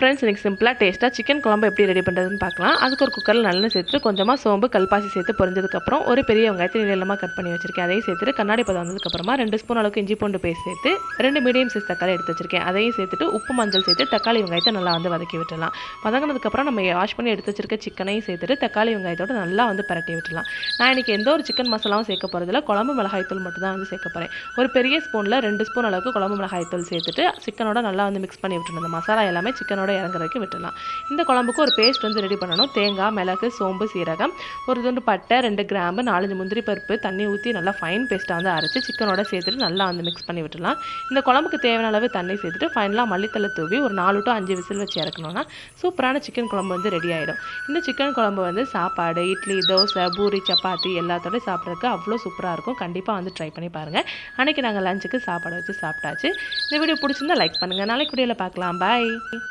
Friends, இன்றைக்கி சிம்பிளாக டேஸ்ட்டாக சிக்கன் குழம்பு எப்படி ரெடி பண்ணுறதுன்னு பார்க்கலாம். அதுக்கு ஒரு குக்கரில் நல்லெண்ணெய் சேர்த்து கொஞ்சமாக சோம்பு கல்பாசி சேர்த்து பொரிஞ்சதுக்கப்புறம் ஒரு பெரிய வெங்காயத்தை நீளமாக கட் பண்ணி வச்சிருக்கேன். அதையும் சேர்த்துட்டு கண்ணாடி பதம் வந்ததுக்கப்புறமா 2 ஸ்பூன் அளவுக்கு இஞ்சி பூண்டு பேஸ்ட் சேர்த்து 2 மீடியம் சைஸ் தக்காளி எடுத்து வச்சிருக்கேன். அதையும் சேர்த்துட்டு உப்பு மஞ்சள் சேர்த்து தக்காளி வெங்காயத்தை நல்லா வதக்கி விட்டுடலாம். வதங்கினதுக்கப்புறம் நம்ம வாஷ் பண்ணி எடுத்து வச்சிருக்க சிக்கனையும் சேர்த்துட்டு தக்காளி வெங்காயத்தோடு நல்லா பரட்டி விட்டுடலாம். நான் இன்றைக்கி எந்த ஒரு சிக்கன் மசாலாவும் சேர்க்க போகிறதில்ல, குழம்பு மிளகாய்த்தூள் மட்டும் தான் சேர்க்க போகிறேன். ஒரு பெரிய ஸ்பூனில் 2 ஸ்பூன் அளவுக்கு குழம்பு மிளகாய்த்தூள் சேர்த்துட்டு சிக்கனோட நல்லா மிக்ஸ் பண்ணி விட்டுணும். இந்த மசாலா எல்லாமே சிக்கனோட இறங்குற வரைக்கும் விட்டுடலாம். இந்த குழம்புக்கு ஒரு பேஸ்ட் ரெடி பண்ணணும். தேங்காய், மிளகு, சோம்பு, சீரகம், ஒரு துண்டு பட்டை, 2 கிராம்பு, 4 முந்திரி பருப்பு தண்ணி ஊற்றி நல்லா ஃபைன் பேஸ்ட்டாக அரைச்சி சிக்கனோட சேர்த்துட்டு நல்லா மிக்ஸ் பண்ணி விட்டுடலாம். இந்த குழம்புக்கு தேவையான அளவு தண்ணி சேர்த்துட்டு ஃபைனலாக மல்லித்தலை தூவி ஒரு 4 to 5 விசில் வச்சு இறக்கணும்னா சூப்பரான சிக்கன் குழம்பு ரெடி ஆகிடும். இந்த சிக்கன் குழம்பு சாப்பாடு, இட்லி, தோசை, பூரி, சப்பாத்தி எல்லாத்தோடய சாப்பிட்றதுக்கு அவ்வளோ சூப்பராக இருக்கும். கண்டிப்பாக ட்ரை பண்ணி பாருங்கள். அன்றைக்கி நாங்கள் லஞ்சுக்கு சாப்பாடு வச்சு சாப்பிட்டாச்சு. இந்த வீடியோ பிடிச்சிருந்தா லைக் பண்ணுங்கள். நாளைக்கு வீடியோவில் பார்க்கலாம். பாய்.